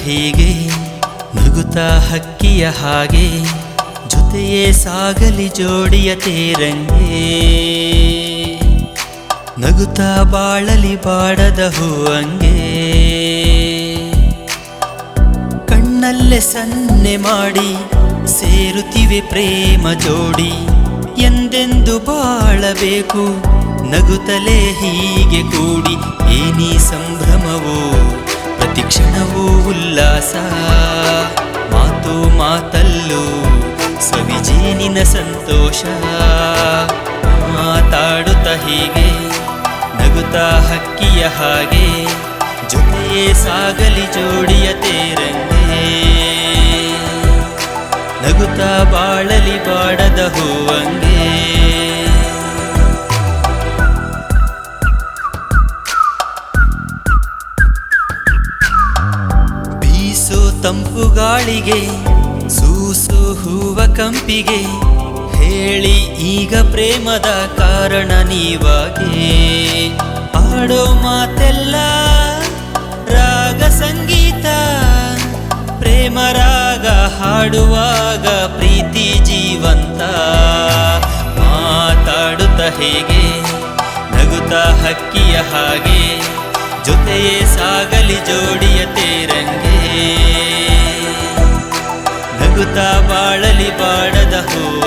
ಹೀಗೆ ನಗುತ್ತಾ ಹಕ್ಕಿಯ ಹಾಗೆ ಜೊತೆಯೇ ಸಾಗಲಿ ಜೋಡಿಯ ತೇರಂಗೆ ನಗುತ್ತಾ ಬಾಳಲಿ ಬಾಡದ ಹೂವಂಗೆ ಕಣ್ಣಲ್ಲೇ ಸನ್ನೆ ಮಾಡಿ ಸೇರುತ್ತಿವೆ ಪ್ರೇಮ ಜೋಡಿ ಎಂದೆಂದು ಬಾಳಬೇಕು ನಗುತ್ತಲೇ ಹೀಗೆ ಕೂಡಿ ಏನಿ ಸಂಭ್ರಮವೋ ಪ್ರತಿಕ್ಷಣವೂ ಉಲ್ಲಾಸ ಮಾತು ಮಾತಲ್ಲೂ ಸವಿಜೇನಿನ ಸಂತೋಷ ಮಾತಾಡುತ್ತ ಹೀಗೆ ನಗುತ್ತಾ ಹಕ್ಕಿಯ ಹಾಗೆ ಜೊತೆಯೇ ಸಾಗಲಿ ಜೋಡಿಯ ತೇರಂಗೆ ನಗುತ್ತಾ ಬಾಳಲಿ ಬಾಡದ ಹೂವಂಗೆ ಬೀಸೋ ತಂಪು ಗಾಳಿಗೆ ಸೂಸು ಹೂವ ಕಂಪಿಗೆ ಹೇಳಿ ಈಗ ಪ್ರೇಮದ ಕಾರಣ ನೀವಾಗೆ ಆಡೋ ಮಾತೆಲ್ಲ ರಾಗ ಸಂಗೀತ ಪ್ರೇಮ ರಾಗ ಹಾಡುವಾಗ ಪ್ರೀತಿ ಜೀವಂತ ಮಾತಾಡುತ್ತ ಹೇಗೆ ನಗುತ್ತಾ ಹಕ್ಕಿಯ ಹಾಗೆ ಜೊತೆಯೇ ಸಾಗಲಿ ಜೋಡಿಯ ತೇರಂಗೆ ನಗುತ್ತಾ ಬಾಳಲಿ ಬಾಡದ ಹೂವ